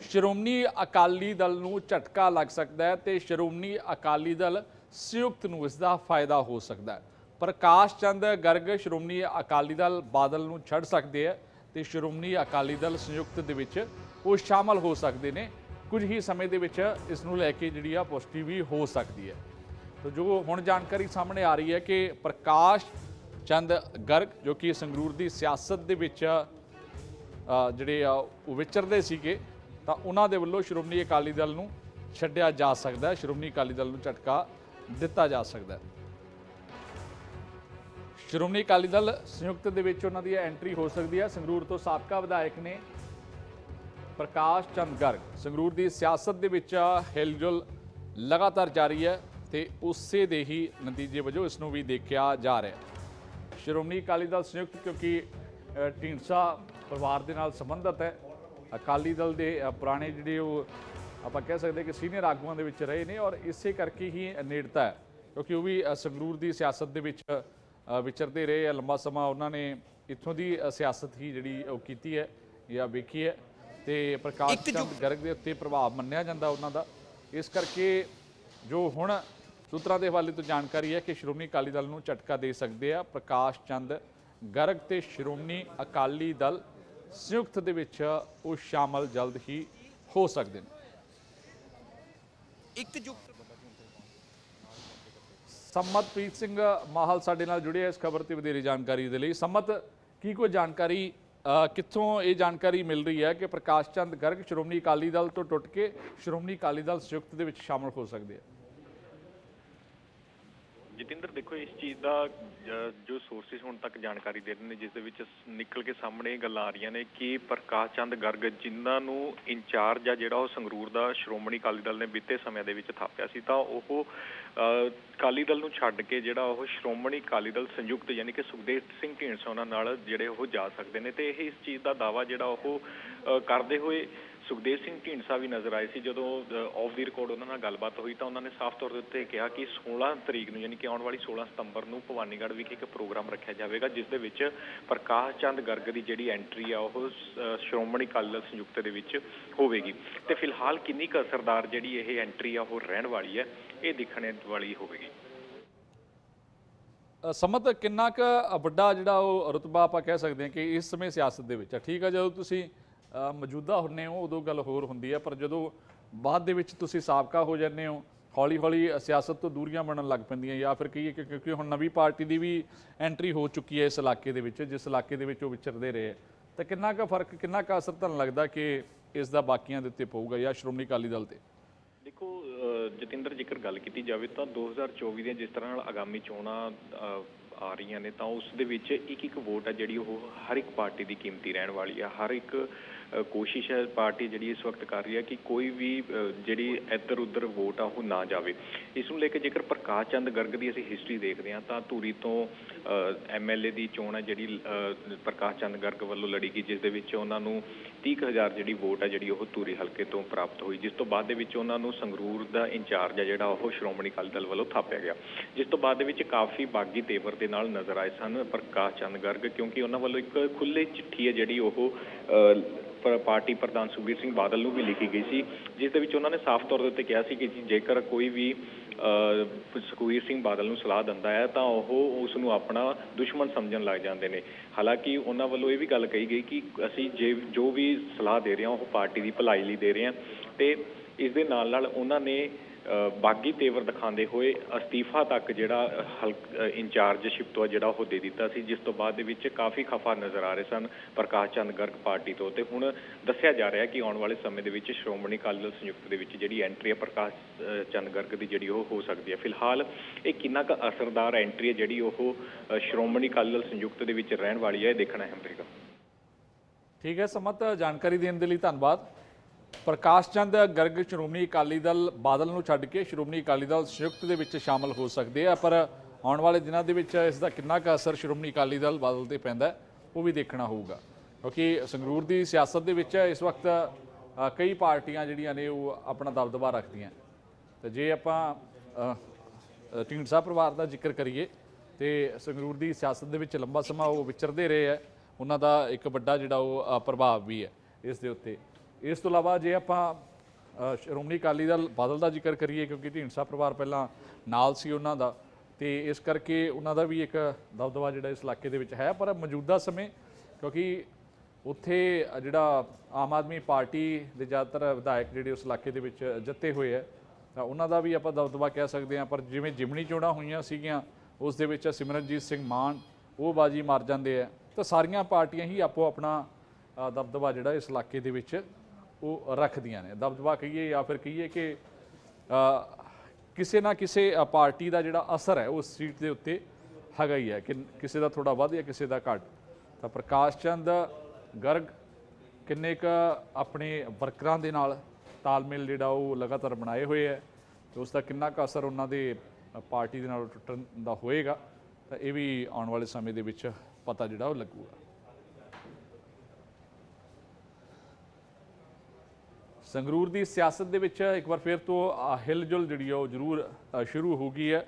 ਸ਼੍ਰੋਮਣੀ ਅਕਾਲੀ ਦਲ ਨੂੰ ਝਟਕਾ ਲੱਗ ਸਕਦਾ ਹੈ ਤੇ ਸ਼੍ਰੋਮਣੀ ਅਕਾਲੀ ਦਲ ਸੰਯੁਕਤ ਨੂੰ ਇਸ ਦਾ ਫਾਇਦਾ ਹੋ ਸਕਦਾ ਹੈ। ਪ੍ਰਕਾਸ਼ ਚੰਦ ਗਰਗ ਸ਼੍ਰੋਮਣੀ ਅਕਾਲੀ ਦਲ ਬਾਦਲ ਨੂੰ ਛੱਡ ਸਕਦੇ ਆ ਤੇ ਸ਼੍ਰੋਮਣੀ ਅਕਾਲੀ ਦਲ ਸੰਯੁਕਤ ਦੇ ਵਿੱਚ ਉਹ ਸ਼ਾਮਲ ਹੋ ਸਕਦੇ ਨੇ। ਕੁਝ ਹੀ ਸਮੇਂ ਦੇ ਵਿੱਚ ਇਸ ਨੂੰ ਲੈ ਕੇ ਜਿਹੜੀ ਆ ਪੁਸ਼ਟੀ ਵੀ ਹੋ ਸਕਦੀ ਹੈ। तो जो हुण जानकारी सामने आ रही है कि प्रकाश चंद गर्ग जो कि संगरूर की सियासत दे विच जिहड़े विचरदे सीगे तां उन्हां दे वल्लों श्रोमणी अकाली दल नूं छड्डिया जा सकदा है, श्रोमणी अकाली दल नूं झटका दिता जा सकदा है। श्रोमणी अकाली दल संयुक्त दे विच उन्हां दी एंट्री हो सकदी है। संगरूर तो साबका विधायक ने प्रकाश चंद गर्ग संगरूर की सियासत दे विच हिलजुल लगातार जारी है ਤੇ ਉਸੇ ਦੇ ਹੀ ਨਤੀਜੇ ਵਜੋਂ ਇਸ ਨੂੰ ਵੀ ਦੇਖਿਆ ਜਾ ਰਿਹਾ। ਸ਼੍ਰੋਮਣੀ ਅਕਾਲੀ ਦਲ ਸੰਯੁਕਤ ਕਿਉਂਕਿ ਢੀਂਡਸਾ ਪਰਿਵਾਰ ਦੇ ਨਾਲ ਸੰਬੰਧਿਤ ਹੈ। ਅਕਾਲੀ ਦਲ ਦੇ ਪੁਰਾਣੇ ਜਿਹੜੇ ਉਹ ਆਪਾਂ ਕਹਿ ਸਕਦੇ ਕਿ ਸੀਨੀਅਰ ਆਗੂਆਂ ਦੇ ਵਿੱਚ ਰਹੇ ਨੇ ਔਰ ਇਸੇ ਕਰਕੇ ਹੀ ਨੇੜਤਾ ਹੈ ਕਿਉਂਕਿ ਉਹ ਵੀ ਸੰਗਰੂਰ ਦੀ ਸਿਆਸਤ ਦੇ ਵਿੱਚ ਵਿਚਰਦੇ ਰਹੇ ਆ ਲੰਬਾ ਸਮਾਂ। ਉਹਨਾਂ ਨੇ ਇੱਥੋਂ ਦੀ ਸਿਆਸਤ ਹੀ ਜਿਹੜੀ ਉਹ ਕੀਤੀ ਹੈ ਜਾਂ ਵੇਖੀ ਹੈ ਤੇ ਪ੍ਰਕਾਸ਼ ਚੰਦ ਗਰਗ ਦੇ ਉੱਤੇ ਪ੍ਰਭਾਵ ਮੰਨਿਆ ਜਾਂਦਾ ਉਹਨਾਂ ਦਾ। ਇਸ ਕਰਕੇ ਜੋ ਹੁਣ सूत्रों के हवाले तो जानकारी है कि श्रोमणी अकाली दल नूं झटका दे सकते हैं प्रकाश चंद गर्ग ते श्रोमणी अकाली दल संयुक्त दे विच वो शामिल जल्द ही हो सकते हैं। सम्मतप्रीत सिंह माहल साडे नाल जुड़े इस खबर ते वधेरे जानकारी दे लई। सम्मत की कोई जानकारी कित्थों ये जानकारी मिल रही है कि प्रकाश चंद गर्ग श्रोमणी अकाली दल तो टुट के श्रोमणी अकाली दल संयुक्त दे विच शामिल हो सकते हैं? ਜਤਿੰਦਰ ਦੇਖੋ ਇਸ ਚੀਜ਼ ਦਾ ਜੋ ਸੋਰਸਿਸ ਹੁਣ ਤੱਕ ਜਾਣਕਾਰੀ ਦੇ ਰਹੇ ਨੇ ਜਿਸ ਦੇ ਵਿੱਚ ਨਿਕਲ ਕੇ ਸਾਹਮਣੇ ਗੱਲਾਂ ਆ ਰਹੀਆਂ ਨੇ ਕਿ ਪ੍ਰਕਾਸ਼ ਚੰਦ ਗਰਗ ਜਿਨ੍ਹਾਂ ਨੂੰ ਇੰਚਾਰਜ ਆ ਜਿਹੜਾ ਉਹ ਸੰਗਰੂਰ ਦਾ ਸ਼੍ਰੋਮਣੀ ਅਕਾਲੀ ਦਲ ਨੇ ਬੀਤੇ ਸਮੇਂ ਦੇ ਵਿੱਚ ਥਾਪਿਆ ਸੀ ਤਾਂ ਉਹ ਅਕਾਲੀ ਦਲ ਨੂੰ ਛੱਡ ਕੇ ਜਿਹੜਾ ਉਹ ਸ਼੍ਰੋਮਣੀ ਅਕਾਲੀ ਦਲ ਸੰਯੁਕਤ ਯਾਨੀ ਕਿ ਸੁਖਦੇਵ ਸਿੰਘ ਢੀਂਡਸਾ ਉਹਨਾਂ ਨਾਲ ਜਿਹੜੇ ਉਹ ਜਾ ਸਕਦੇ ਨੇ ਤੇ ਇਹ ਇਸ ਚੀਜ਼ ਦਾ ਦਾਅਵਾ ਜਿਹੜਾ ਉਹ ਕਰਦੇ ਹੋਏ ਸੁਖਦੇਵ ਸਿੰਘ ਢੀਂਡਸਾ ਵੀ ਨਜ਼ਰ ਆਏ ਸੀ। ਜਦੋਂ ਆਫ ਦੀ ਰਿਕਾਰਡ ਉਹਨਾਂ ਨਾਲ ਗੱਲਬਾਤ ਹੋਈ ਤਾਂ ਉਹਨਾਂ ਨੇ ਸਾਫ਼ ਤੌਰ ਦੇ ਉੱਤੇ ਕਿਹਾ ਕਿ 16 ਤਰੀਕ ਨੂੰ ਯਾਨੀ ਕਿ ਆਉਣ ਵਾਲੀ 16 ਸਤੰਬਰ ਨੂੰ ਭਵਾਨੀਗੜ੍ਹ ਵਿਖੇ ਇੱਕ ਪ੍ਰੋਗਰਾਮ ਰੱਖਿਆ ਜਾਵੇਗਾ ਜਿਸ ਦੇ ਵਿੱਚ ਪ੍ਰਕਾਸ਼ ਚੰਦ ਗਰਗ ਦੀ ਜਿਹੜੀ ਐਂਟਰੀ ਆ ਉਹ ਸ਼੍ਰੋਮਣੀ ਅਕਾਲੀ ਦਲ ਸੰਯੁਕਤ ਦੇ ਵਿੱਚ ਹੋਵੇਗੀ ਤੇ ਫਿਲਹਾਲ ਕਿੰਨੀ ਕੁ ਅਸਰਦਾਰ ਜਿਹੜੀ ਇਹ ਐਂਟਰੀ ਆ ਉਹ ਰਹਿਣ ਵਾਲੀ ਹੈ ਇਹ ਦੇਖਣ ਵਾਲੀ ਹੋਵੇਗੀ। ਸਮਤ ਕਿੰਨਾ ਕੁ ਵੱਡਾ ਜਿਹੜਾ ਉਹ ਰੁਤਬਾ ਆਪਾਂ ਕਹਿ ਸਕਦੇ ਹਾਂ ਕਿ ਇਸ ਸਮੇਂ ਸਿਆਸਤ ਦੇ ਵਿੱਚ ਠੀਕ ਹੈ। ਜਦੋਂ ਤੁਸੀਂ ਮੌਜੂਦਾ ਹੁੰਦੇ ਹੋ ਉਦੋਂ ਗੱਲ ਹੋਰ ਹੁੰਦੀ ਹੈ ਪਰ ਜਦੋਂ ਬਾਅਦ ਦੇ ਵਿੱਚ ਤੁਸੀਂ ਸਾਬਕਾ ਹੋ ਜਾਂਦੇ ਹੋ ਹੌਲੀ ਹੌਲੀ ਸਿਆਸਤ ਤੋਂ ਦੂਰੀਆਂ ਬਣਨ ਲੱਗ ਪੈਂਦੀਆਂ ਜਾਂ ਫਿਰ ਕਹੀਏ ਕਿ ਕਿਉਂਕਿ ਹੁਣ ਨਵੀਂ ਪਾਰਟੀ ਦੀ ਵੀ ਐਂਟਰੀ ਹੋ ਚੁੱਕੀ ਹੈ ਇਸ ਇਲਾਕੇ ਦੇ ਵਿੱਚ ਜਿਸ ਇਲਾਕੇ ਦੇ ਵਿੱਚ ਉਹ ਵਿਚਰਦੇ ਰਹੇ ਤਾਂ ਕਿੰਨਾ ਕੁ ਫਰਕ ਕਿੰਨਾ ਕੁ ਅਸਰ ਤੁਹਾਨੂੰ ਲੱਗਦਾ ਕਿ ਇਸ ਦਾ ਬਾਕੀਆਂ ਦੇ ਉੱਤੇ ਪਊਗਾ ਜਾਂ ਸ਼੍ਰੋਮਣੀ ਅਕਾਲੀ ਦਲ 'ਤੇ? ਦੇਖੋ ਜਤਿੰਦਰ ਜੇਕਰ ਗੱਲ ਕੀਤੀ ਜਾਵੇ ਤਾਂ 2024 ਦੀਆਂ ਜਿਸ ਤਰ੍ਹਾਂ ਨਾਲ ਆਗਾਮੀ ਚੋਣਾਂ ਆ ਰਹੀਆਂ ਨੇ ਤਾਂ ਉਸ ਦੇ ਵਿੱਚ ਇੱਕ ਵੋਟ ਹੈ ਜਿਹੜੀ ਉਹ ਹਰ ਇੱਕ ਪਾਰਟੀ ਦੀ ਕੀਮਤੀ ਰਹਿਣ ਵਾਲੀ ਹੈ। ਹਰ ਇੱਕ ਕੋਸ਼ਿਸ਼ ਹੈ ਪਾਰਟੀ ਜਿਹੜੀ ਇਸ ਵਕਤ ਕਰ ਰਹੀ ਹੈ ਕਿ ਕੋਈ ਵੀ ਜਿਹੜੀ ਇੱਧਰ ਉੱਧਰ ਵੋਟ ਆ ਉਹ ਨਾ ਜਾਵੇ। ਇਸ ਨੂੰ ਲੈ ਕੇ ਜੇਕਰ ਪ੍ਰਕਾਸ਼ ਚੰਦ ਗਰਗ ਦੀ ਅਸੀਂ ਹਿਸਟਰੀ ਦੇਖਦੇ ਹਾਂ ਤਾਂ ਧੂਰੀ ਤੋਂ MLA ਦੀ ਚੋਣ ਹੈ ਜਿਹੜੀ ਪ੍ਰਕਾਸ਼ ਚੰਦ ਗਰਗ ਵੱਲੋਂ ਲੜੀ ਗਈ ਜਿਸ ਦੇ ਵਿੱਚ ਉਹਨਾਂ ਨੂੰ 30,000 ਜਿਹੜੀ ਵੋਟ ਹੈ ਜਿਹੜੀ ਉਹ ਧੂਰੀ ਹਲਕੇ ਤੋਂ ਪ੍ਰਾਪਤ ਹੋਈ ਜਿਸ ਤੋਂ ਬਾਅਦ ਦੇ ਵਿੱਚ ਉਹਨਾਂ ਨੂੰ ਸੰਗਰੂਰ ਦਾ ਇੰਚਾਰਜ ਹੈ ਜਿਹੜਾ ਉਹ ਸ਼੍ਰੋਮਣੀ ਅਕਾਲੀ ਦਲ ਵੱਲੋਂ ਥਾਪਿਆ ਗਿਆ ਜਿਸ ਤੋਂ ਬਾਅਦ ਦੇ ਵਿੱਚ ਕਾਫੀ ਬਾਗੀ ਤੇਵਰ ਦੇ ਨਾਲ ਨਜ਼ਰ ਆਏ ਸਨ ਪ੍ਰਕਾਸ਼ ਚੰਦ ਗਰਗ ਕਿਉਂਕਿ ਉਹਨਾਂ ਵੱਲੋਂ ਇੱਕ ਖੁੱਲ੍ਹੀ ਚਿੱਠੀ ਹੈ ਜਿਹੜੀ ਉਹ ਪਾਰਟੀ ਪ੍ਰਧਾਨ ਸੁਖਬੀਰ ਸਿੰਘ ਬਾਦਲ ਨੂੰ ਵੀ ਲਿਖੀ ਗਈ ਸੀ ਜਿਸ ਦੇ ਵਿੱਚ ਉਹਨਾਂ ਨੇ ਸਾਫ਼ ਤੌਰ ਦੇ ਉੱਤੇ ਕਿਹਾ ਸੀ ਕਿ ਜੇਕਰ ਕੋਈ ਵੀ ਸੁਖਬੀਰ ਸਿੰਘ ਬਾਦਲ ਨੂੰ ਸਲਾਹ ਦਿੰਦਾ ਹੈ ਤਾਂ ਉਹ ਉਸ ਨੂੰ ਆਪਣਾ ਦੁਸ਼ਮਣ ਸਮਝਣ ਲੱਗ ਜਾਂਦੇ ਨੇ। ਹਾਲਾਂਕਿ ਉਹਨਾਂ ਵੱਲੋਂ ਇਹ ਵੀ ਗੱਲ ਕਹੀ ਗਈ ਕਿ ਅਸੀਂ ਜੋ ਵੀ ਸਲਾਹ ਦੇ ਰਹੇ ਹਾਂ ਉਹ ਪਾਰਟੀ ਦੀ ਭਲਾਈ ਲਈ ਦੇ ਰਹੇ ਹਾਂ ਤੇ ਇਸ ਦੇ ਨਾਲ ਨਾਲ ਉਹਨਾਂ ਨੇ ਬਾਗੀ ਤੇਵਰ ਦਿਖਾਉਂਦੇ ਹੋਏ ਅਸਤੀਫਾ ਤੱਕ ਜਿਹੜਾ ਇੰਚਾਰਜਸ਼ਿਪ ਤੋਂ ਜਿਹੜਾ ਉਹ ਦੇ ਦਿੱਤਾ ਸੀ ਜਿਸ ਤੋਂ ਬਾਅਦ ਦੇ ਵਿੱਚ ਕਾਫੀ ਖਫਾ ਨਜ਼ਰ ਆ ਰਹੇ ਸਨ ਪ੍ਰਕਾਸ਼ ਚੰਦ ਗਰਗ ਪਾਰਟੀ ਤੋਂ ਤੇ ਹੁਣ ਦੱਸਿਆ ਜਾ ਰਿਹਾ ਕਿ ਆਉਣ ਵਾਲੇ ਸਮੇਂ ਦੇ ਵਿੱਚ ਸ਼੍ਰੋਮਣੀ ਅਕਾਲੀ ਦਲ ਸੰਯੁਕਤ ਦੇ ਵਿੱਚ ਜਿਹੜੀ ਐਂਟਰੀ ਹੈ ਪ੍ਰਕਾਸ਼ ਚੰਦ ਗਰਗ ਦੀ ਜਿਹੜੀ ਉਹ ਹੋ ਸਕਦੀ ਹੈ। ਫਿਲਹਾਲ ਇਹ ਕਿੰਨਾ ਕੁ ਅਸਰਦਾਰ ਐਂਟਰੀ ਹੈ ਜਿਹੜੀ ਉਹ ਸ਼੍ਰੋਮਣੀ ਅਕਾਲੀ ਦਲ ਸੰਯੁਕਤ ਦੇ ਵਿੱਚ ਰਹਿਣ ਵਾਲੀ ਹੈ ਇਹ ਦੇਖਣਾ ਅਹਿਮ ਰਹੇਗਾ। ਠੀਕ ਹੈ ਸਮਤ ਜਾਣਕਾਰੀ ਦੇਣ ਦੇ ਲਈ ਧੰਨਵਾਦ। ਪ੍ਰਕਾਸ਼ ਚੰਦ ਗਰਗ ਸ਼੍ਰੋਮਣੀ ਅਕਾਲੀ ਦਲ ਬਾਦਲ ਨੂੰ ਛੱਡ ਕੇ ਸ਼੍ਰੋਮਣੀ ਅਕਾਲੀ ਦਲ ਸੰਯੁਕਤ ਦੇ ਵਿੱਚ ਸ਼ਾਮਲ ਹੋ ਸਕਦੇ ਆ ਪਰ ਆਉਣ ਵਾਲੇ ਦਿਨਾਂ ਦੇ ਵਿੱਚ ਇਸ ਦਾ ਕਿੰਨਾ ਕੁ ਅਸਰ ਸ਼੍ਰੋਮਣੀ ਅਕਾਲੀ ਦਲ ਬਾਦਲ 'ਤੇ ਪੈਂਦਾ ਉਹ ਵੀ ਦੇਖਣਾ ਹੋਊਗਾ ਕਿਉਂਕਿ ਸੰਗਰੂਰ ਦੀ ਸਿਆਸਤ ਦੇ ਵਿੱਚ ਇਸ ਵਕਤ ਕਈ ਪਾਰਟੀਆਂ ਜਿਹੜੀਆਂ ਨੇ ਉਹ ਆਪਣਾ ਦਬਦਬਾ ਰੱਖਦੀਆਂ ਤੇ ਜੇ ਆਪਾਂ ਢੀਂਡਸਾ ਪਰਿਵਾਰ ਦਾ ਜ਼ਿਕਰ ਕਰੀਏ ਤੇ ਸੰਗਰੂਰ ਦੀ ਸਿਆਸਤ ਦੇ ਵਿੱਚ ਲੰਬਾ ਸਮਾਂ ਉਹ ਵਿਚਰਦੇ ਰਹੇ ਹੈ ਉਹਨਾਂ ਦਾ ਇੱਕ ਵੱਡਾ ਜਿਹੜਾ ਉਹ ਪ੍ਰਭਾਵ ਵੀ ਹੈ ਇਸ ਦੇ ਉੱਤੇ ਇਸ ਤੋਂ ਇਲਾਵਾ ਜੇ ਆਪਾਂ ਸ਼੍ਰੋਮਣੀ ਅਕਾਲੀ ਦਲ ਬਾਦਲ ਦਾ ਜ਼ਿਕਰ ਕਰੀਏ, ਕਿਉਂਕਿ ਢੀਂਡਸਾ ਪਰਿਵਾਰ ਪਹਿਲਾਂ ਨਾਲ ਸੀ ਉਹਨਾਂ ਦਾ, ਤੇ ਇਸ ਕਰਕੇ ਉਹਨਾਂ ਦਾ ਵੀ ਇੱਕ ਦਬਦਬਾ ਜਿਹੜਾ ਇਸ ਇਲਾਕੇ ਦੇ ਵਿੱਚ ਹੈ। ਪਰ ਮੌਜੂਦਾ ਸਮੇਂ ਕਿਉਂਕਿ ਉੱਥੇ ਜਿਹੜਾ ਆਮ ਆਦਮੀ ਪਾਰਟੀ ਦੇ ਜ਼ਿਆਦਾਤਰ ਵਿਧਾਇਕ ਜਿਹੜੇ ਉਸ ਇਲਾਕੇ ਦੇ ਵਿੱਚ ਜਿੱਤੇ ਹੋਏ ਹੈ, ਤਾਂ ਉਹਨਾਂ ਦਾ ਵੀ ਆਪਾਂ ਦਬਦਬਾ ਕਹਿ ਸਕਦੇ ਹਾਂ। ਪਰ ਜਿਵੇਂ ਜਿਮਣੀ ਚੋਣਾਂ ਹੋਈਆਂ ਸੀਗੀਆਂ ਉਸ ਦੇ ਵਿੱਚ ਸਿਮਰਨਜੀਤ ਸਿੰਘ ਮਾਨ ਉਹ ਬਾਜੀ ਮਾਰ ਜਾਂਦੇ ਆ, ਤਾਂ ਸਾਰੀਆਂ ਪਾਰਟੀਆਂ ਹੀ ਆਪੋ ਆਪਣਾ ਦਬਦਬਾ ਜਿਹੜਾ ਇਸ ਇਲਾਕੇ ਦੇ ਵਿੱਚ ਉਹ ਰੱਖਦੀਆਂ ਨੇ। ਦਬਦਬਾ ਕਹੀਏ ਜਾਂ ਫਿਰ ਕਹੀਏ ਕਿ ਕਿਸੇ ਨਾ ਕਿਸੇ ਪਾਰਟੀ ਦਾ ਜਿਹੜਾ ਅਸਰ ਹੈ ਉਸ ਸੀਟ ਦੇ ਉੱਤੇ ਹੈਗਾ ਹੀ ਹੈ, ਕਿ ਕਿਸੇ ਦਾ ਥੋੜਾ ਵੱਧ ਜਾਂ ਕਿਸੇ ਦਾ ਘੱਟ। ਤਾਂ ਪ੍ਰਕਾਸ਼ ਚੰਦ ਗਰਗ ਕਿੰਨੇ ਕੁ ਆਪਣੇ ਵਰਕਰਾਂ ਦੇ ਨਾਲ ਤਾਲਮੇਲ ਜਿਹੜਾ ਉਹ ਲਗਾਤਾਰ ਬਣਾਏ ਹੋਏ ਹੈ, ਤੇ ਉਸ ਦਾ ਕਿੰਨਾ ਕੁ ਅਸਰ ਉਹਨਾਂ ਦੇ ਪਾਰਟੀ ਦੇ ਨਾਲ ਟੁੱਟਣ ਦਾ ਹੋਏਗਾ, ਤਾਂ ਇਹ ਵੀ ਆਉਣ ਵਾਲੇ ਸਮੇਂ ਦੇ ਵਿੱਚ ਪਤਾ ਜਿਹੜਾ ਉਹ ਲੱਗੂਗਾ। ਸੰਗਰੂਰ ਦੀ ਸਿਆਸਤ ਦੇ ਵਿੱਚ ਇੱਕ ਵਾਰ ਫਿਰ ਤੋਂ ਹਿਲਜੁਲ ਜਿਹੜੀ ਉਹ ਜ਼ਰੂਰ ਸ਼ੁਰੂ ਹੋ ਗਈ ਹੈ,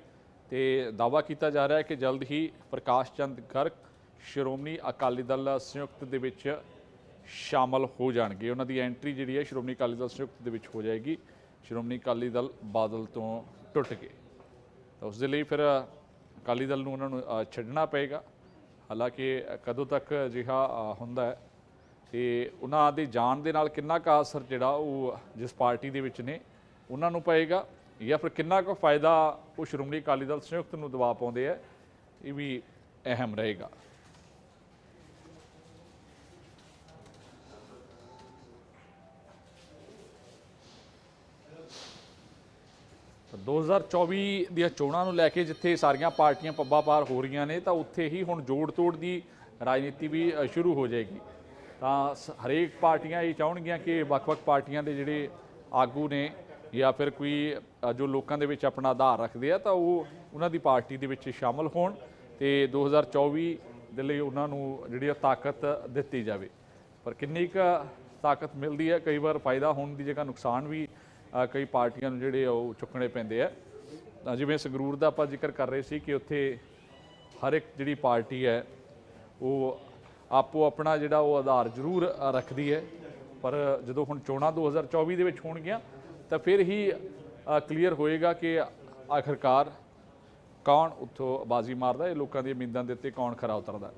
ਤੇ ਦਾਅਵਾ ਕੀਤਾ ਜਾ ਰਿਹਾ ਹੈ ਕਿ ਜਲਦ ਹੀ ਪ੍ਰਕਾਸ਼ ਚੰਦ ਗਰਗ ਸ਼੍ਰੋਮਣੀ ਅਕਾਲੀ ਦਲ ਸੰਯੁਕਤ ਦੇ ਵਿੱਚ ਸ਼ਾਮਲ ਹੋ ਜਾਣਗੇ। ਉਹਨਾਂ ਦੀ ਐਂਟਰੀ ਜਿਹੜੀ ਹੈ ਸ਼੍ਰੋਮਣੀ ਅਕਾਲੀ ਦਲ ਸੰਯੁਕਤ ਦੇ ਵਿੱਚ ਹੋ ਜਾਏਗੀ, ਸ਼੍ਰੋਮਣੀ ਅਕਾਲੀ ਦਲ ਬਾਦਲ ਤੋਂ ਟੁੱਟ ਕੇ। ਤਾਂ ਉਸ ਦੇ ਲਈ ਫਿਰ ਅਕਾਲੀ ਦਲ ਨੂੰ ਉਹਨਾਂ ਨੂੰ ਛੱਡਣਾ ਪਏਗਾ। ਹਾਲਾਂਕਿ ਕਦੋਂ ਤੱਕ ਅਜਿਹਾ ਹੁੰਦਾ ਹੈ ਤੇ ਉਹਨਾਂ ਦੇ ਜਾਣ ਦੇ ਨਾਲ ਕਿੰਨਾ ਕੁ ਅਸਰ ਜਿਹੜਾ ਉਹ ਜਿਸ ਪਾਰਟੀ ਦੇ ਵਿੱਚ ਨੇ ਉਹਨਾਂ ਨੂੰ ਪਏਗਾ, ਜਾਂ ਫਿਰ ਕਿੰਨਾ ਕੁ ਫਾਇਦਾ ਉਹ ਸ਼੍ਰੋਮਣੀ ਅਕਾਲੀ ਦਲ ਸੰਯੁਕਤ ਨੂੰ ਦਬਾ ਪਾਉਂਦੇ ਆ, ਇਹ ਵੀ ਅਹਿਮ ਰਹੇਗਾ। 2024 ਦੀਆਂ ਚੋਣਾਂ ਨੂੰ ਲੈ ਕੇ ਜਿੱਥੇ ਸਾਰੀਆਂ ਪਾਰਟੀਆਂ ਪੱਬਾਂ ਪਾਰ ਹੋ ਰਹੀਆਂ ਨੇ, ਤਾਂ ਉੱਥੇ ਹੀ ਹੁਣ ਜੋੜ ਤੋੜ ਦੀ ਰਾਜਨੀਤੀ ਵੀ ਸ਼ੁਰੂ ਹੋ ਜਾਏਗੀ। ਤਾਂ ਹਰੇਕ ਪਾਰਟੀਆਂ ਇਹ ਚਾਹਣਗੀਆਂ ਕਿ ਵੱਖ-ਵੱਖ ਪਾਰਟੀਆਂ ਦੇ ਜਿਹੜੇ ਆਗੂ ਨੇ ਜਾਂ ਫਿਰ ਕੋਈ ਜੋ ਲੋਕਾਂ ਦੇ ਵਿੱਚ ਆਪਣਾ ਆਧਾਰ ਰੱਖਦੇ ਆ, ਤਾਂ ਉਹ ਉਹਨਾਂ ਦੀ ਪਾਰਟੀ ਦੇ ਵਿੱਚ ਸ਼ਾਮਲ ਹੋਣ ਤੇ 2024 ਦੇ ਲਈ ਉਹਨਾਂ ਨੂੰ ਜਿਹੜੀ ਤਾਕਤ ਦਿੱਤੀ ਜਾਵੇ। ਪਰ ਕਿੰਨੀ ਕੁ ਤਾਕਤ ਮਿਲਦੀ ਹੈ, ਕਈ ਵਾਰ ਫਾਇਦਾ ਹੋਣ ਦੀ ਜਗ੍ਹਾ ਨੁਕਸਾਨ ਵੀ ਕਈ ਪਾਰਟੀਆਂ ਨੂੰ ਜਿਹੜੇ ਉਹ ਚੁੱਕਣੇ ਪੈਂਦੇ ਆ। ਤਾਂ ਜਿਵੇਂ ਸੰਗਰੂਰ ਦਾ ਆਪਾਂ ਜ਼ਿਕਰ ਕਰ ਰਹੇ ਸੀ ਕਿ ਉੱਥੇ ਹਰ ਇੱਕ ਜਿਹੜੀ ਪਾਰਟੀ ਹੈ ਉਹ ਆਪੋ ਆਪਣਾ ਜਿਹੜਾ ਉਹ ਆਧਾਰ ਜ਼ਰੂਰ ਰੱਖਦੀ ਹੈ, ਪਰ ਜਦੋਂ ਹੁਣ ਚੋਣਾਂ 2024 ਦੇ ਵਿੱਚ ਹੋਣਗੀਆਂ ਤਾਂ ਫਿਰ ਹੀ ਕਲੀਅਰ ਹੋਏਗਾ ਕਿ ਆਖਿਰਕਾਰ ਕੌਣ ਉੱਥੋਂ ਬਾਜ਼ੀ ਮਾਰਦਾ, ਇਹ ਲੋਕਾਂ ਦੀਆਂ ਉਮੀਦਾਂ ਦੇ ਉੱਤੇ ਕੌਣ ਖਰਾ ਉਤਰਦਾ।